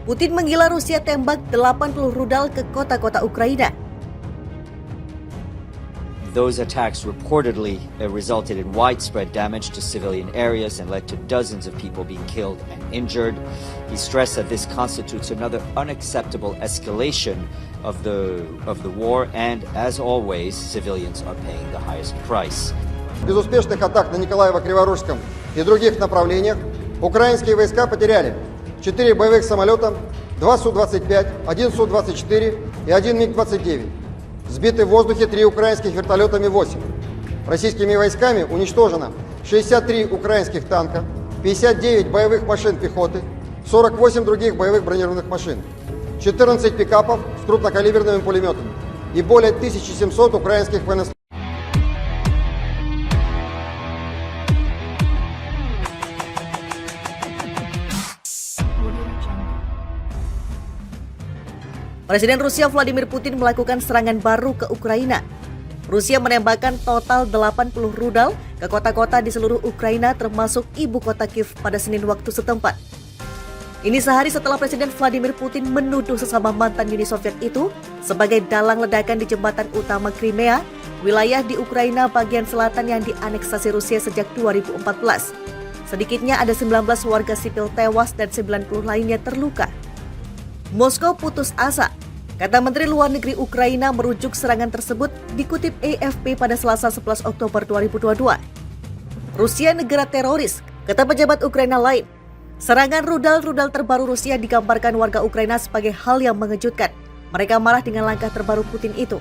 Putin menggila Rusia tembak 80 rudal ke kota-kota Ukraina. Those attacks reportedly resulted in widespread damage to civilian areas and led to dozens of people being killed and injured. He stressed that this constitutes another unacceptable escalation of the war, and as always, civilians are paying the highest price. Без успешных атак на Николаево-Криворужском и других направлениях украинские войска потеряли 4 боевых самолета, 2 Су-25, 1 Су-24 и 1 МиГ-29. Сбиты в воздухе 3 украинских вертолета Ми-8. Российскими войсками уничтожено 63 украинских танка, 59 боевых машин пехоты, 48 других боевых бронированных машин, 14 пикапов с крупнокалиберными пулеметами и более 1700 украинских военнослужащих. Presiden Rusia Vladimir Putin melakukan serangan baru ke Ukraina. Rusia menembakkan total 80 rudal ke kota-kota di seluruh Ukraina termasuk ibu kota Kiev pada Senin waktu setempat. Ini sehari setelah Presiden Vladimir Putin menuduh sesama mantan Uni Soviet itu sebagai dalang ledakan di jembatan utama Crimea, wilayah di Ukraina bagian selatan yang dianeksasi Rusia sejak 2014. Sedikitnya ada 19 warga sipil tewas dan 90 lainnya terluka. Moskow putus asa, kata Menteri Luar Negeri Ukraina merujuk serangan tersebut dikutip AFP pada Selasa 11 Oktober 2022. Rusia negara teroris, kata pejabat Ukraina lain. Serangan rudal-rudal terbaru Rusia digambarkan warga Ukraina sebagai hal yang mengejutkan. Mereka marah dengan langkah terbaru Putin itu.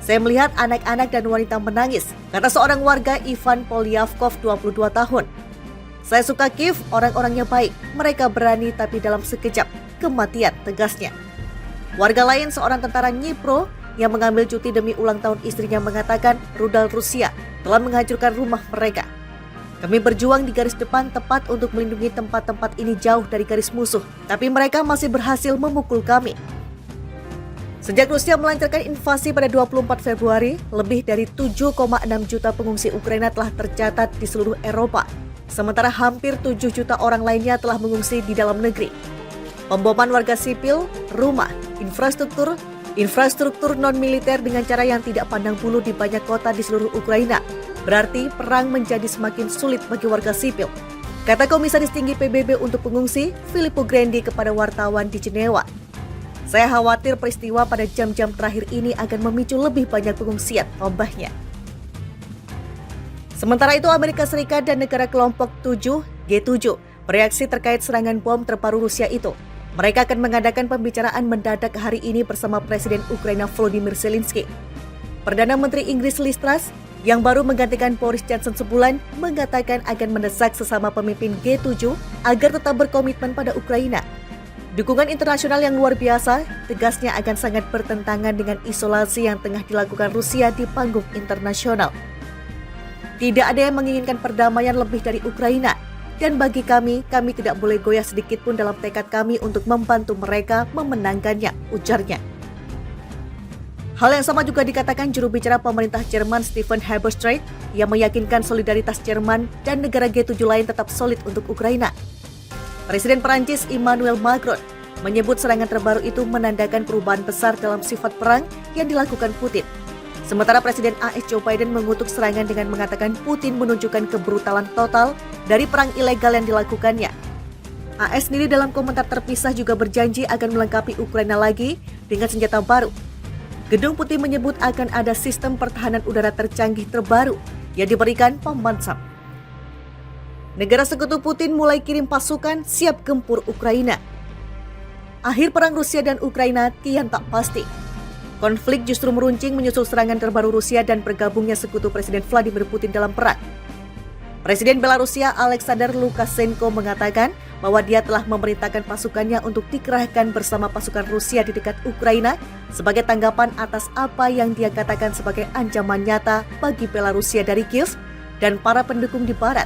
Saya melihat anak-anak dan wanita menangis, kata seorang warga Ivan Polyavkov 22 tahun. Saya suka Kiev, orang-orangnya baik. Mereka berani tapi dalam sekejap. Kematian, tegasnya. Warga lain, seorang tentara Dnipro yang mengambil cuti demi ulang tahun istrinya mengatakan rudal Rusia telah menghancurkan rumah mereka. Kami berjuang di garis depan tepat untuk melindungi tempat-tempat ini jauh dari garis musuh, tapi mereka masih berhasil memukul kami. Sejak Rusia melancarkan invasi pada 24 Februari, lebih dari 7,6 juta pengungsi Ukraina telah tercatat di seluruh Eropa, sementara hampir 7 juta orang lainnya telah mengungsi di dalam negeri. Pemboman warga sipil, rumah, infrastruktur non-militer dengan cara yang tidak pandang bulu di banyak kota di seluruh Ukraina. Berarti perang menjadi semakin sulit bagi warga sipil, kata Komisaris Tinggi PBB untuk pengungsi, Filippo Grandi kepada wartawan di Jenewa. Saya khawatir peristiwa pada jam-jam terakhir ini akan memicu lebih banyak pengungsian, tambahnya. Sementara itu, Amerika Serikat dan negara kelompok 7, G7, bereaksi terkait serangan bom terbaru Rusia itu. Mereka akan mengadakan pembicaraan mendadak hari ini bersama Presiden Ukraina Volodymyr Zelensky. Perdana Menteri Inggris Liz Truss, yang baru menggantikan Boris Johnson sebulan, mengatakan akan mendesak sesama pemimpin G7 agar tetap berkomitmen pada Ukraina. Dukungan internasional yang luar biasa, tegasnya akan sangat bertentangan dengan isolasi yang tengah dilakukan Rusia di panggung internasional. Tidak ada yang menginginkan perdamaian lebih dari Ukraina. Dan bagi kami tidak boleh goyah sedikit pun dalam tekad kami untuk membantu mereka memenangkannya, ujarnya. Hal yang sama juga dikatakan juru bicara pemerintah Jerman Steffen Hebestreit yang meyakinkan solidaritas Jerman dan negara G7 lain tetap solid untuk Ukraina. Presiden Perancis Emmanuel Macron menyebut serangan terbaru itu menandakan perubahan besar dalam sifat perang yang dilakukan Putin. Sementara Presiden AS Joe Biden mengutuk serangan dengan mengatakan Putin menunjukkan kebrutalan total dari perang ilegal yang dilakukannya. AS sendiri dalam komentar terpisah juga berjanji akan melengkapi Ukraina lagi dengan senjata baru. Gedung Putih menyebut akan ada sistem pertahanan udara tercanggih terbaru yang diberikan Paman Sam. Negara sekutu Putin mulai kirim pasukan siap gempur Ukraina. Akhir perang Rusia dan Ukraina kian tak pasti. Konflik justru meruncing menyusul serangan terbaru Rusia dan bergabungnya sekutu Presiden Vladimir Putin dalam perang. Presiden Belarusia Alexander Lukashenko mengatakan bahwa dia telah memerintahkan pasukannya untuk dikerahkan bersama pasukan Rusia di dekat Ukraina sebagai tanggapan atas apa yang dia katakan sebagai ancaman nyata bagi Belarusia dari Kiev dan para pendukung di barat.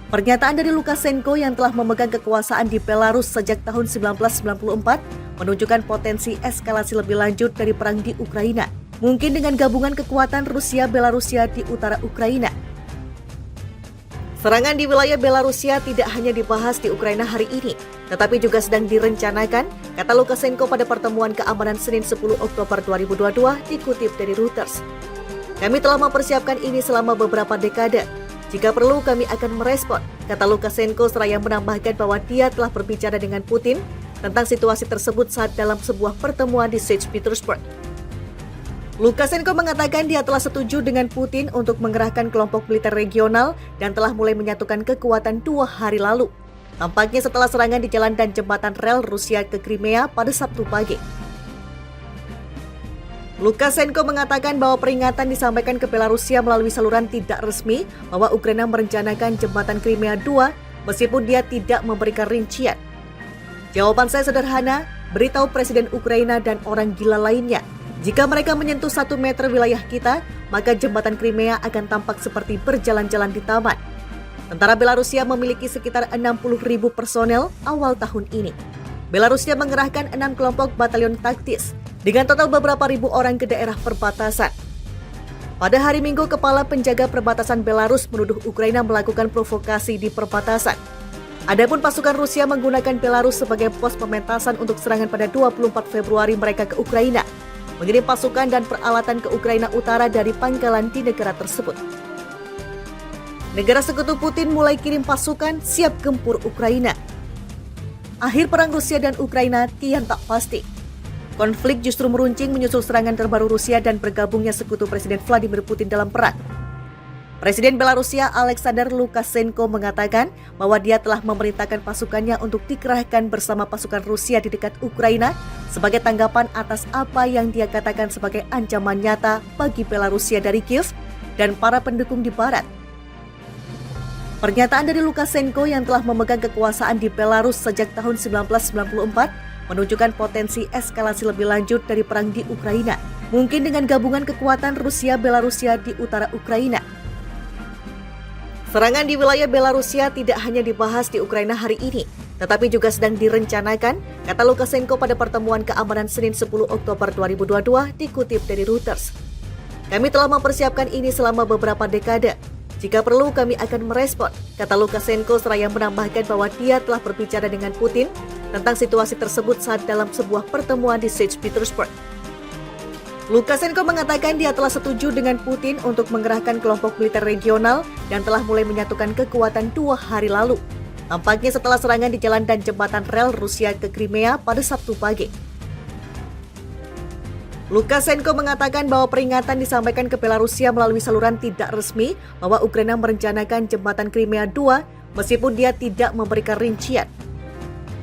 Pernyataan dari Lukashenko yang telah memegang kekuasaan di Belarus sejak tahun 1994 menunjukkan potensi eskalasi lebih lanjut dari perang di Ukraina, mungkin dengan gabungan kekuatan Rusia-Belarusia di utara Ukraina. Serangan di wilayah Belarusia tidak hanya dibahas di Ukraina hari ini, tetapi juga sedang direncanakan, kata Lukashenko pada pertemuan keamanan Senin 10 Oktober 2022 dikutip dari Reuters. Kami telah mempersiapkan ini selama beberapa dekade. Jika perlu kami akan merespon, kata Lukashenko seraya menambahkan bahwa dia telah berbicara dengan Putin tentang situasi tersebut saat dalam sebuah pertemuan di St. Petersburg. Lukashenko mengatakan dia telah setuju dengan Putin untuk mengerahkan kelompok militer regional dan telah mulai menyatukan kekuatan 2 hari lalu. Tampaknya setelah serangan di jalan dan jembatan rel Rusia ke Crimea pada Sabtu pagi. Lukashenko mengatakan bahwa peringatan disampaikan ke Belarusia melalui saluran tidak resmi bahwa Ukraina merencanakan jembatan Crimea 2 meskipun dia tidak memberikan rincian. Jawaban saya sederhana, beritahu Presiden Ukraina dan orang gila lainnya. Jika mereka menyentuh 1 meter wilayah kita, maka jembatan Crimea akan tampak seperti berjalan-jalan di taman. Tentara Belarusia memiliki sekitar 60.000 personel awal tahun ini. Belarusia mengerahkan 6 kelompok batalion taktis dengan total beberapa ribu orang ke daerah perbatasan. Pada hari Minggu, Kepala Penjaga Perbatasan Belarus menuduh Ukraina melakukan provokasi di perbatasan. Adapun pasukan Rusia menggunakan Belarus sebagai pos pementasan untuk serangan pada 24 Februari mereka ke Ukraina, mengirim pasukan dan peralatan ke Ukraina Utara dari pangkalan di negara tersebut. Negara sekutu Putin mulai kirim pasukan siap gempur Ukraina. Akhir perang Rusia dan Ukraina kian tak pasti. Konflik justru meruncing menyusul serangan terbaru Rusia dan bergabungnya sekutu Presiden Vladimir Putin dalam perang. Presiden Belarusia Alexander Lukashenko mengatakan bahwa dia telah memerintahkan pasukannya untuk dikerahkan bersama pasukan Rusia di dekat Ukraina sebagai tanggapan atas apa yang dia katakan sebagai ancaman nyata bagi Belarusia dari Kiev dan para pendukung di barat. Pernyataan dari Lukashenko yang telah memegang kekuasaan di Belarus sejak tahun 1994 menunjukkan potensi eskalasi lebih lanjut dari perang di Ukraina, mungkin dengan gabungan kekuatan Rusia-Belarusia di utara Ukraina. Serangan di wilayah Belarusia tidak hanya dibahas di Ukraina hari ini, tetapi juga sedang direncanakan, kata Lukashenko pada pertemuan keamanan Senin 10 Oktober 2022 dikutip dari Reuters. Kami telah mempersiapkan ini selama beberapa dekade. Jika perlu kami akan merespon, kata Lukashenko seraya menambahkan bahwa dia telah berbicara dengan Putin tentang situasi tersebut saat dalam sebuah pertemuan di St. Petersburg. Lukashenko mengatakan dia telah setuju dengan Putin untuk mengerahkan kelompok militer regional dan telah mulai menyatukan kekuatan 2 hari lalu. Tampaknya setelah serangan di jalan dan jembatan rel Rusia ke Crimea pada Sabtu pagi. Lukashenko mengatakan bahwa peringatan disampaikan ke Belarusia melalui saluran tidak resmi bahwa Ukraina merencanakan jembatan Crimea 2 meskipun dia tidak memberikan rincian.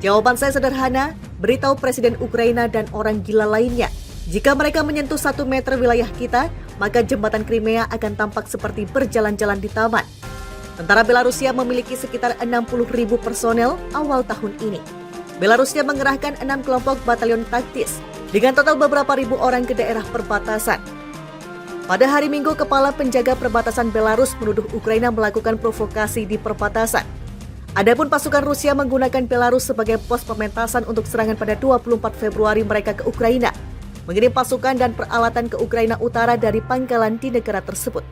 Jawaban saya sederhana, beritahu Presiden Ukraina dan orang gila lainnya. Jika mereka menyentuh 1 meter wilayah kita, maka jembatan Crimea akan tampak seperti berjalan-jalan di taman. Tentara Belarusia memiliki sekitar 60.000 personel awal tahun ini. Belarusia mengerahkan 6 kelompok batalion taktis dengan total beberapa ribu orang ke daerah perbatasan. Pada hari Minggu, Kepala Penjaga Perbatasan Belarus menuduh Ukraina melakukan provokasi di perbatasan. Adapun pasukan Rusia menggunakan Belarus sebagai pos pementasan untuk serangan pada 24 Februari mereka ke Ukraina, mengirim pasukan dan peralatan ke Ukraina Utara dari pangkalan di negara tersebut.